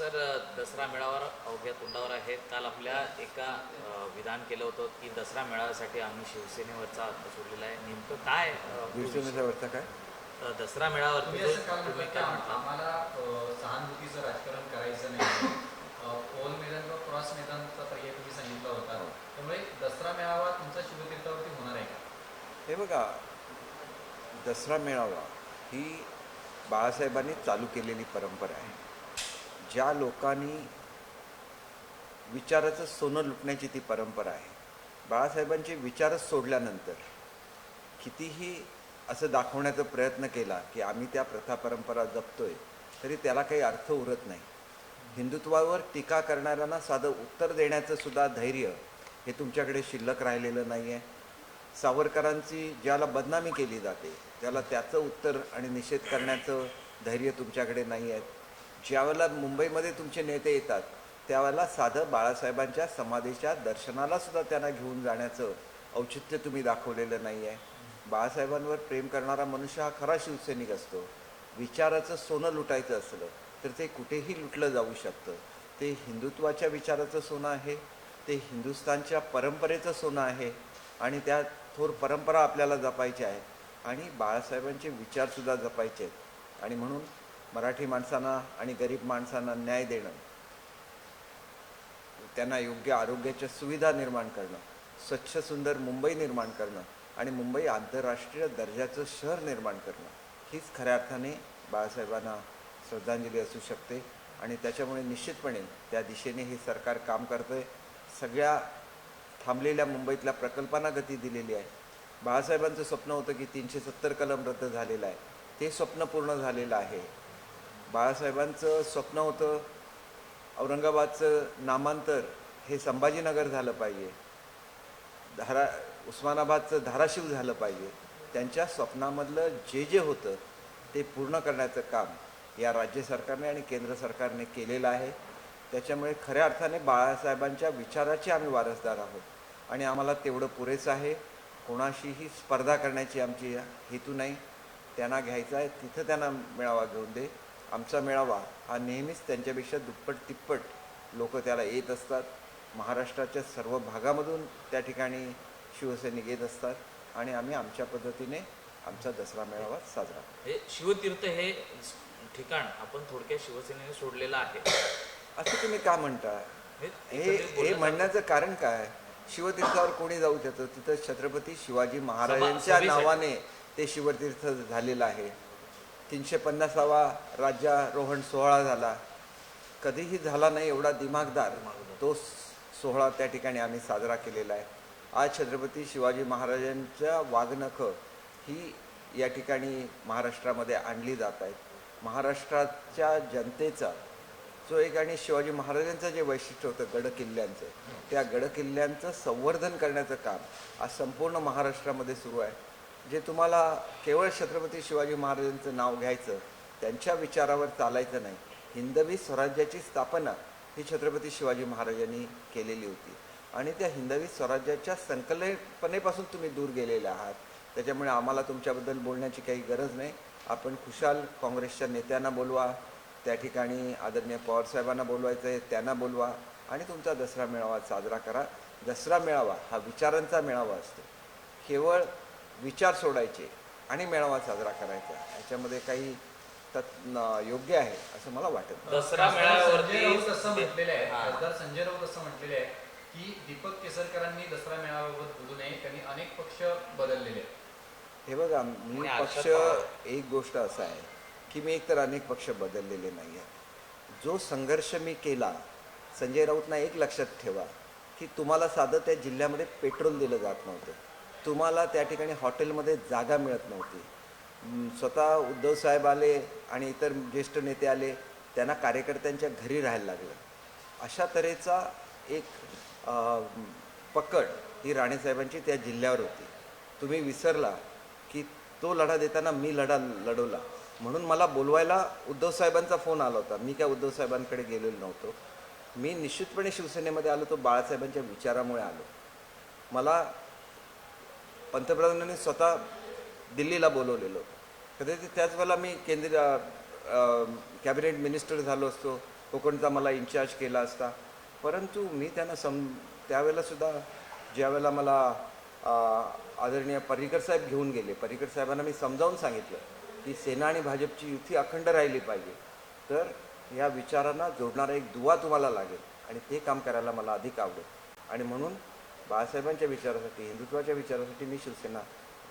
Sir, Dussehra मेळावा अवघ्या तोंडावर आहे. काल आपल्या एका विधान केलं होतं की दसरा मेळाव्यासाठी आम्ही शिवसेनेवरचा हात सोडलेला आहे. नेमकं काय शिवसेनेचा वरचा काय दसरा मेळाव्यावरती तुम्ही असं काल तुम्ही म्हटलं की काय म्हटलं? आम्हाला सहानुभूतीचं राजकारण करायचं नाही. पोल मैदान किंवा क्रॉस मैदानचा पर्याय तुम्ही सांगितला होता. त्यामुळे दसरा मेळावा तुमचा शिवतीर्थावरती होणार आहे का? हे बघा, दसरा मेळावा ही बाळासाहेबांनी चालू केलेली परंपरा आहे. ज्या लोकांनी विचाराचं सोनं लुटण्याची ती परंपरा आहे. बाळासाहेबांचे विचारच सोडल्यानंतर कितीही असं दाखवण्याचा प्रयत्न केला की आम्ही त्या प्रथा परंपरा जपतोय, तरी त्याला काही अर्थ उरत नाही. हिंदुत्वावर टीका करणाऱ्यांना साधं उत्तर देण्याचं सुद्धा धैर्य हे तुमच्याकडे शिल्लक राहिलेलं नाही आहे. सावरकरांची ज्याला बदनामी केली जाते त्याला त्याचं उत्तर आणि निषेध करण्याचं धैर्य तुमच्याकडे नाही आहे. ज्यावेळेला मुंबईमध्ये तुमचे नेते येतात त्यावेळेला साधं बाळासाहेबांच्या समाधीच्या दर्शनाला सुद्धा त्यांना घेऊन जाण्याचं औचित्य तुम्ही दाखवलेलं नाही आहे. बाळासाहेबांवर प्रेम करणारा मनुष्य हा खरा शिवसैनिक असतो. विचाराचं सोनं लुटायचं असलं तर ते कुठेही लुटलं जाऊ शकतं. ते हिंदुत्वाच्या विचाराचं सोनं आहे, ते हिंदुस्थानच्या परंपरेचं सोनं आहे आणि त्या थोर परंपरा आपल्याला जपायच्या आहेत आणि बाळासाहेबांचे विचारसुद्धा जपायचे आहेत. आणि म्हणून मराठी माणसांना आणि गरीब माणसांना न्याय देणं, त्यांना योग्य आरोग्याच्या सुविधा निर्माण करणं, स्वच्छ सुंदर मुंबई निर्माण करणं आणि मुंबई आंतरराष्ट्रीय दर्जाचं शहर निर्माण करणं हीच खऱ्या अर्थाने बाळासाहेबांना श्रद्धांजली असू शकते. आणि त्याच्यामुळे निश्चितपणे त्या दिशेने हे सरकार काम करतं आहे. सगळ्या थांबलेल्या मुंबईतल्या प्रकल्पांना गती दिलेली आहे. बाळासाहेबांचं स्वप्न होतं की 370 कलम रद्द झालेलं आहे, ते स्वप्न पूर्ण झालेलं आहे. बाळासाहेबांचं स्वप्न होतं औरंगाबादचं नामांतर हे संभाजीनगर झालं पाहिजे, उस्मानाबादचं धाराशिव झालं पाहिजे. त्यांच्या स्वप्नामधलं जे जे होतं ते पूर्ण करण्याचं काम या राज्य सरकारने आणि केंद्र सरकारने केलेलं आहे. त्याच्यामुळे खऱ्या अर्थाने बाळासाहेबांच्या विचाराचे आम्ही वारसदार आहोत आणि आम्हाला तेवढं पुरेसं आहे. कोणाशीही स्पर्धा करण्याची आमची हेतू नाही. त्यांना घ्यायचा आहे तिथं त्यांना मेळावा घेऊन दे. आमचा मेळावा हा नेहमीच त्यांच्यापेक्षा दुप्पट तिप्पट लोक त्याला येत असतात. महाराष्ट्राच्या सर्व भागामधून त्या ठिकाणी शिवसैनिक येत असतात आणि आम्ही आमच्या पद्धतीने आमचा दसरा मेळावा साजरा. हे शिवतीर्थ हे ठिकाण आपण थोडक्यात शिवसेनेने सोडलेलं आहे असं तुम्ही का म्हणता? हे म्हणण्याचं कारण काय? शिवतीर्थावर कोणी जाऊ देतं? तिथं छत्रपती शिवाजी महाराजांच्या नावाने ते शिवतीर्थ झालेलं आहे. 350वा राज्यारोहण सोहळा झाला, कधीही झाला नाही एवढा दिमागदार तो सोहळा त्या ठिकाणी आम्ही साजरा केलेला आहे. आज छत्रपती शिवाजी महाराजांच्या वागणखं ही या ठिकाणी महाराष्ट्रामध्ये आणली जात आहेत. महाराष्ट्राच्या जनतेचा जो एक आणि शिवाजी महाराजांचं जे वैशिष्ट्य होतं गडकिल्ल्यांचं, त्या गडकिल्ल्यांचं संवर्धन करण्याचं काम आज संपूर्ण महाराष्ट्रामध्ये सुरू आहे. जे तुम्हाला केवळ छत्रपती शिवाजी महाराजांचं नाव घ्यायचं, त्यांच्या विचारावर चालायचं नाही. हिंदवी स्वराज्याची स्थापना ही छत्रपती शिवाजी महाराजांनी केलेली होती आणि त्या हिंदवी स्वराज्याच्या संकल्पनेपासून तुम्ही दूर गेलेले आहात. त्याच्यामुळे आम्हाला तुमच्याबद्दल बोलण्याची काही गरज नाही. आपण खुशाल काँग्रेसच्या नेत्यांना बोलवा, त्या ठिकाणी आदरणीय पवारसाहेबांना बोलवायचं आहे त्यांना बोलवा आणि तुमचा दसरा मेळावा साजरा करा. दसरा मेळावा हा विचारांचा मेळावा असतो. केवळ विचार सोडायचे आणि मेळावा साजरा करायचा याच्यामध्ये काही योग्य आहे असं मला वाटत. दसरा मेळाव्यावरती असं म्हटलेलं आहे, खासदार संजय राऊत असं म्हटलेलं आहे की दीपक केसरकरांनी दसरा मेळाव्याबाबत बोलू नये, त्यांनी अनेक पक्ष बदललेले आहेत. हे बघा, मी पक्ष एक गोष्ट असं आहे की मी एकतर अनेक पक्ष बदललेले नाही आहे. जो संघर्ष मी केला, संजय राऊतना एक लक्षात ठेवा की तुम्हाला साधं त्या जिल्ह्यामध्ये पेट्रोल दिलं जात नव्हतं, तुम्हाला त्या ठिकाणी हॉटेलमध्ये जागा मिळत नव्हती. स्वतः उद्धवसाहेब आले आणि इतर ज्येष्ठ नेते आले, त्यांना कार्यकर्त्यांच्या घरी राहायला लागलं. अशा तऱ्हेचा एक पकड ही राणेसाहेबांची त्या जिल्ह्यावर होती. तुम्ही विसरला की तो लढा देताना मी लढवला म्हणून मला बोलवायला उद्धवसाहेबांचा फोन आला होता. मी काय उद्धवसाहेबांकडे गेलेलो नव्हतो. मी निश्चितपणे शिवसेनेमध्ये आलो तो बाळासाहेबांच्या विचारामुळे आलो. मला पंतप्रधानांनी स्वतः दिल्लीला बोलवलेलं होतं. कदाचित त्याच वेळेला मी केंद्रीय कॅबिनेट मिनिस्टर झालो असतो, कोकणचा मला इन्चार्ज केला असता. परंतु मी त्यांना त्यावेळेला सुद्धा ज्यावेळेला मला आदरणीय पर्रिकर साहेब घेऊन गेले, पर्रिकर साहेबांना मी समजावून सांगितलं की सेना आणि भाजपची युती अखंड राहिली पाहिजे, तर या विचारांना जोडणारा एक दुवा तुम्हाला लागेल आणि ते काम करायला मला अधिक आवडेल. आणि म्हणून बाळासाहेबांच्या विचारासाठी, हिंदुत्वाच्या विचारासाठी मी शिवसेना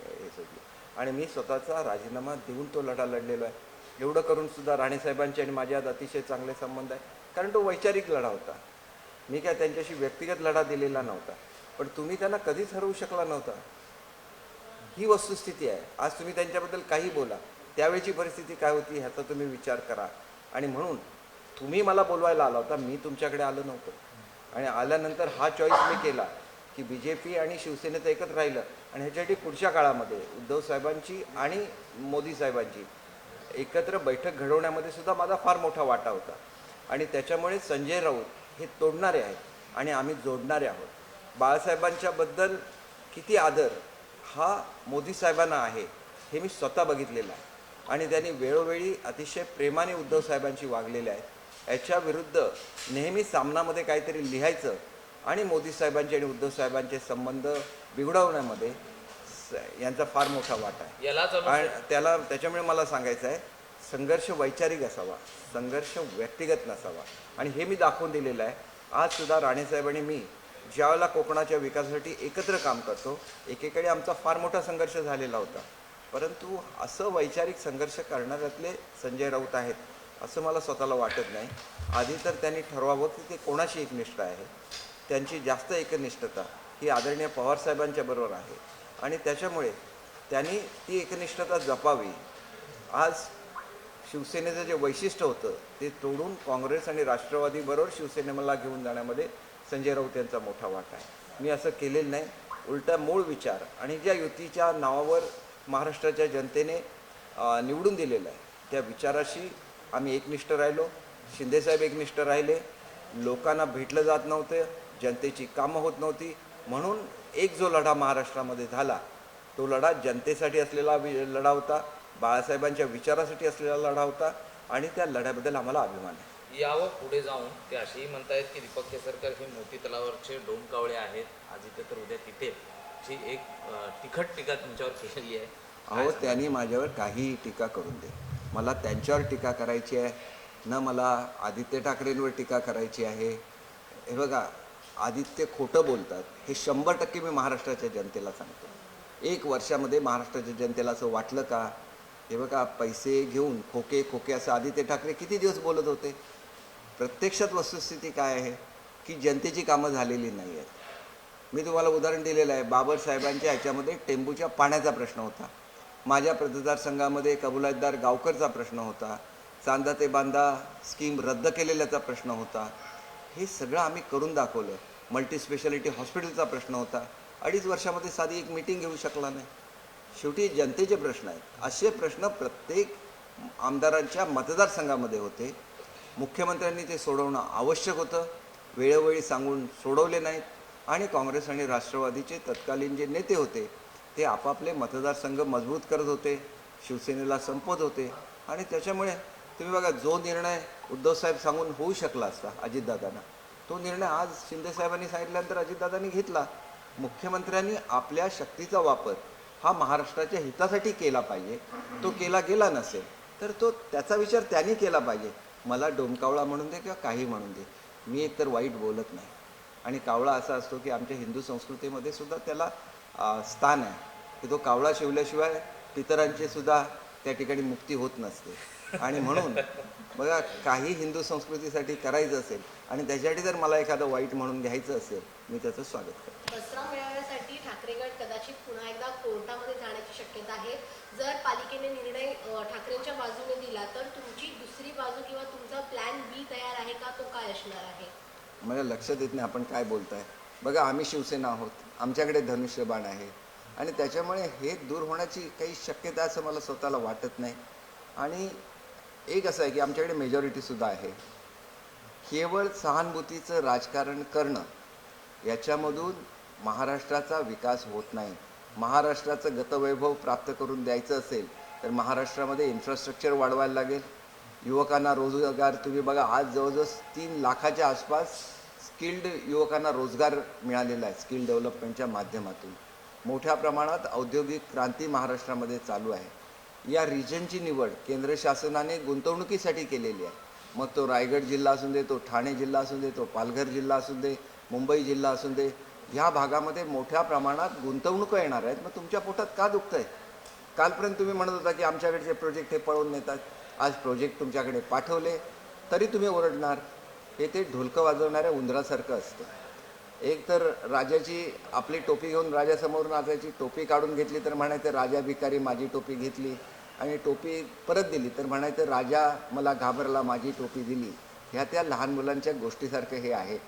हे सोडली आणि मी स्वतःचा राजीनामा देऊन तो लढा लढलेलो आहे. एवढं करून सुद्धा राणेसाहेबांचे आणि माझ्यात अतिशय चांगले संबंध आहे, कारण तो वैचारिक लढा होता. मी काय त्यांच्याशी व्यक्तिगत लढा दिलेला नव्हता, पण तुम्ही त्यांना कधीच हरवू शकला नव्हता. ही वस्तुस्थिती आहे. आज तुम्ही त्यांच्याबद्दल काही बोला, त्यावेळची परिस्थिती काय होती ह्याचा तुम्ही विचार करा. आणि म्हणून तुम्ही मला बोलवायला आला होता, मी तुमच्याकडे आलो नव्हतो. आणि आल्यानंतर हा चॉईस मी केला की BJP आणि शिवसेनेचं एकत्र राहिलं आणि ह्याच्यासाठी पुढच्या काळामध्ये उद्धव साहेबांची आणि मोदी साहेबांची एकत्र बैठक घडवण्यामध्ये सुद्धा माझा फार मोठा वाटा होता. आणि त्याच्यामुळे संजय राऊत हे तोडणारे आहेत आणि आम्ही जोडणारे आहोत. बाळासाहेबांच्याबद्दल किती आदर हा मोदी साहेबांना आहे हे मी स्वतः बघितलेलं आहे आणि त्यांनी वेळोवेळी अतिशय प्रेमाने उद्धव साहेबांशी वागलेले आहेत. याच्या विरुद्ध नेहमी सामनामध्ये काहीतरी लिहायचं आणि मोदी साहेबांचे आणि उद्धव साहेबांचे संबंध बिघडवण्यामध्ये यांचा फार मोठा वाटा आहे. आणि त्याच्यामुळे मला सांगायचं आहे, संघर्ष वैचारिक असावा, संघर्ष व्यक्तिगत नसावा. आणि हे मी दाखवून दिलेलं आहे. आज सुद्धा राणेसाहेब आणि मी ज्यावेळेला कोकणाच्या विकासासाठी एकत्र काम करतो, एकेकडे आमचा फार मोठा संघर्ष झालेला होता, परंतु असं वैचारिक संघर्ष करणाऱ्यातले संजय राऊत आहेत असं मला स्वतःला वाटत नाही. आधी तर त्यांनी ठरवावं की ते कोणाशी एकनिष्ठ आहे. त्यांची जास्त एकनिष्ठता ही आदरणीय पवारसाहेबांच्या बरोबर आहे आणि त्याच्यामुळे त्यांनी ती एकनिष्ठता जपावी. आज शिवसेनेचं जे वैशिष्ट्य होतं ते तोडून काँग्रेस आणि राष्ट्रवादीबरोबर शिवसेनेला घेऊन जाण्यामध्ये संजय राऊत यांचा मोठा वाटा आहे. मी असं केलेलं नाही. उलटा मूळ विचार आणि ज्या युतीच्या नावावर महाराष्ट्राच्या जनतेने निवडून दिलेलं आहे त्या विचाराशी आम्ही एकनिष्ठ राहिलो. शिंदेसाहेब एकनिष्ठ राहिले. लोकांना भेटलं जात नव्हतं, जनतेची कामं होत नव्हती, म्हणून एक जो लढा महाराष्ट्रामध्ये झाला तो लढा जनतेसाठी असलेला लढा होता, बाळासाहेबांच्या विचारासाठी असलेला लढा होता आणि त्या लढ्याबद्दल आम्हाला अभिमान आहे. यावं पुढे जाऊन ते असेही म्हणतायत की दीपक केसरकर हे मोती तलावावरचे डोमकावळे आहेत, आज इथे तर उद्या तिथे, जी एक तिखट टीका तुमच्यावर केलेली आहे. अहो, त्यांनी माझ्यावर काहीही टीका करून दे, मला त्यांच्यावर टीका करायची आहे न मला आदित्य ठाकरेंवर टीका करायची आहे. हे बघा, आदित्य खोटं बोलतात हे 100% मी महाराष्ट्राच्या जनतेला सांगतो. 1 वर्षामध्ये महाराष्ट्राच्या जनतेला असं वाटलं का? हे बघा, पैसे घेऊन खोके खोके असं आदित्य ठाकरे किती दिवस बोलत होते. प्रत्यक्षात वस्तुस्थिती काय आहे की जनतेची कामं झालेली नाही आहेत. मी तुम्हाला उदाहरण दिलेलं आहे. बाबरसाहेबांच्या ह्याच्यामध्ये टेंबूच्या पाण्याचा प्रश्न होता. माझ्या मतदारसंघामध्ये कबुलातदार गावकरचा प्रश्न होता. चांदा ते बांदा स्कीम रद्द केलेल्याचा प्रश्न होता. हे सगळं आम्ही करून दाखवलं. मल्टीस्पेशालिटी हॉस्पिटलचा प्रश्न होता. 2.5 वर्षामध्ये साधी एक मीटिंग घेऊ शकला नाही. शेवटी जनतेचे प्रश्न आहेत. असे प्रश्न प्रत्येक आमदारांच्या मतदारसंघामध्ये होते. मुख्यमंत्र्यांनी ते सोडवणं आवश्यक होतं. वेळोवेळी सांगून सोडवले नाहीत आणि काँग्रेस आणि राष्ट्रवादीचे तत्कालीन जे नेते होते ते आपापले मतदारसंघ मजबूत करत होते, शिवसेनेला संपवत होते. आणि त्याच्यामुळे तुम्ही बघा, जो निर्णय उद्धवसाहेब सांगून होऊ शकला असता अजितदादांना, तो निर्णय आज शिंदेसाहेबांनी सांगितल्यानंतर अजितदादांनी घेतला. मुख्यमंत्र्यांनी आपल्या शक्तीचा वापर हा महाराष्ट्राच्या हितासाठी केला पाहिजे. तो केला गेला नसेल तर त्याचा विचार त्यांनी केला पाहिजे. मला डोमकावळा म्हणून दे किंवा काही म्हणून दे, मी एकतर वाईट बोलत नाही. आणि कावळा असा असतो की आमच्या हिंदू संस्कृतीमध्ये सुद्धा त्याला स्थान आहे की तो कावळा शिवल्याशिवाय पितरांची सुद्धा त्या ठिकाणी मुक्ती होत नसते. आणि म्हणून बघा, काही हिंदू संस्कृतीसाठी करायचं असेल आणि त्याच्यासाठी जर मला एखादं वाईट म्हणून घ्यायचं असेल, मी त्याचं स्वागत करतो. दसरा मेळाव्यासाठी ठाकरे गट कदाचित पुन्हा एकदा कोर्टामध्ये जाण्याची शक्यता आहे. जर पालिकेने निर्णय ठाकरेंच्या बाजूने दिला तर तुमची दुसरी बाजू किंवा तुमचा प्लॅन B तयार आहे का? तो काय असणार आहे? मला लक्षात येत नाही आपण काय बोलताय. बघा, आम्ही शिवसेना आहोत, आमच्याकडे धनुष्यबाण आहे आणि त्याच्यामुळे हे दूर होण्याची काही शक्यता असं मला स्वतःला वाटत नाही. आणि एक असं आहे की आमच्याकडे मेजॉरिटीसुद्धा आहे. केवळ सहानुभूतीचं राजकारण करणं याच्यामधून महाराष्ट्राचा विकास होत नाही. महाराष्ट्राचं गतवैभव प्राप्त करून द्यायचं असेल तर महाराष्ट्रामध्ये इन्फ्रास्ट्रक्चर वाढवायला लागेल, युवकांना रोजगार तुम्ही बघा, आज जवळजवळ 3 लाखाच्या आसपास स्किल्ड युवकांना रोजगार मिळालेला आहे स्किल डेव्हलपमेंटच्या माध्यमातून. मोठ्या प्रमाणात औद्योगिक क्रांती महाराष्ट्रामध्ये चालू आहे. या रिजनची निवड केंद्र शासनाने गुंतवणुकीसाठी केलेली आहे. मग तो रायगड जिल्हा असून दे, तो ठाणे जिल्हा असून दे, तो पालघर जिल्हा असून दे, मुंबई जिल्हा असून दे, ह्या भागामध्ये मोठ्या प्रमाणात गुंतवणुका येणार आहेत. मग तुमच्या पोटात का दुखतंय? कालपर्यंत तुम्ही म्हणत होता की आमच्याकडचे प्रोजेक्ट हे पळवून नेतात. आज प्रोजेक्ट तुमच्याकडे पाठवले तरी तुम्ही ओरडणार. हे ते ढोलकं वाजवणाऱ्या उंदरासारखं असतं. एक तर राजाची आपली टोपी घेऊन राजासमोर नाचायची, टोपी काढून घेतली तर म्हणायचं राजा भिकारी माझी टोपी घेतली, आणि टोपी परत दिली तर म्हणायचं राजा मला घाबरला माझी टोपी दिली. ह्या त्या लहान मुलांच्या गोष्टीसारखं हे आहे.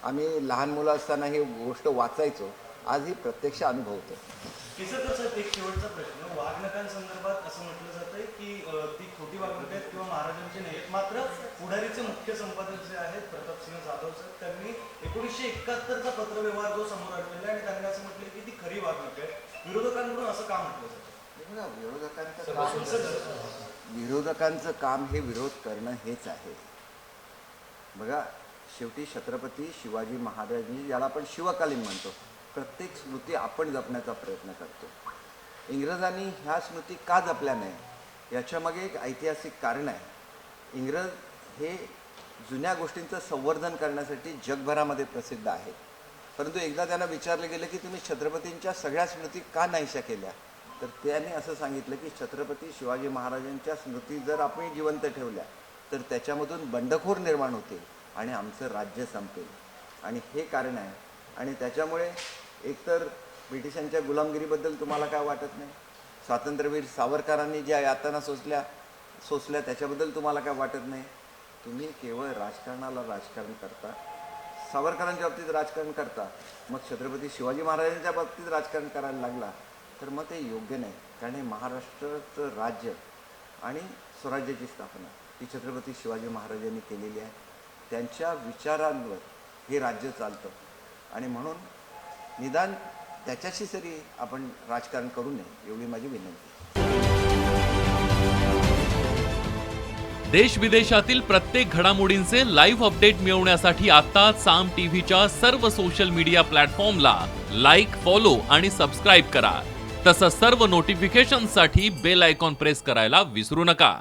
आम्ही लहान मुलं असताना ही गोष्ट वाचायचो, आज ही प्रत्यक्ष अनुभवतो. केसरकर साहेब, एक शेवटचा प्रश्न. वाघनखांसंदर्भात असं म्हटलं जातंय की ती खोटी वागणूक आहेत किंवा महाराजांची नाही आहेत. मात्र पुढारीचे मुख्य संपादक जे आहेत प्रतापसिंह जाधव सर, त्यांनी 1971चा पत्रव्यवहार जो समोर आणलेला आहे आणि त्यांनी असं म्हटलं की ती खरी वागणूक आहे. विरोधकांकडून असं का म्हटलं जातं? विरोधकांचं काम हे विरोध करणं हेच आहे. बघा, शेवटी छत्रपती शिवाजी महाराजांनी, ज्याला आपण शिवकालीन म्हणतो, प्रत्येक स्मृती आपण जपण्याचा प्रयत्न करतो. इंग्रजांनी ह्या स्मृती का जपल्या नाही याच्यामागे एक ऐतिहासिक कारण आहे. इंग्रज हे जुन्या गोष्टींचं संवर्धन करण्यासाठी जगभरामध्ये प्रसिद्ध आहेत. परंतु एकदा त्यांना विचारलं गेलं की तुम्ही छत्रपतींच्या सगळ्या स्मृती का नाहीशा केल्या, तर त्यांनी असं सांगितलं की छत्रपती शिवाजी महाराजांच्या स्मृती जर आपण जिवंत ठेवल्या तर त्याच्यामधून बंडखोर निर्माण होतील आणि आमचं राज्य संपेल. आणि हे कारण आहे. आणि त्याच्यामुळे एकतर ब्रिटिशांच्या गुलामगिरीबद्दल तुम्हाला काय वाटत नाही, स्वातंत्र्यवीर सावरकरांनी ज्या यातना सोसल्या त्याच्याबद्दल तुम्हाला काय वाटत नाही. तुम्ही केवळ राजकारणाला राजकारण करता, सावरकरांच्या बाबतीत राजकारण करता, मग छत्रपती शिवाजी महाराजांच्या बाबतीत राजकारण करायला लागला तर मग ते योग्य नाही. कारण हे महाराष्ट्राचं राज्य आणि स्वराज्याची स्थापना ही छत्रपती शिवाजी महाराजांनी केलेली आहे. त्यांच्या विचारांवर हे राज्य चालतं आणि म्हणून निदान त्याच्याशी तरी आपण राजकारण करू नये एवढी माझी विनंती. देश विदेशातील प्रत्येक घडामोडींचे लाईव्ह अपडेट मिळवण्यासाठी आता साम टीव्हीच्या सर्व सोशल मीडिया प्लॅटफॉर्मला लाईक, फॉलो आणि सबस्क्राईब करा. तसंच सर्व नोटिफिकेशनसाठी बेल आयकॉन प्रेस करायला विसरू नका.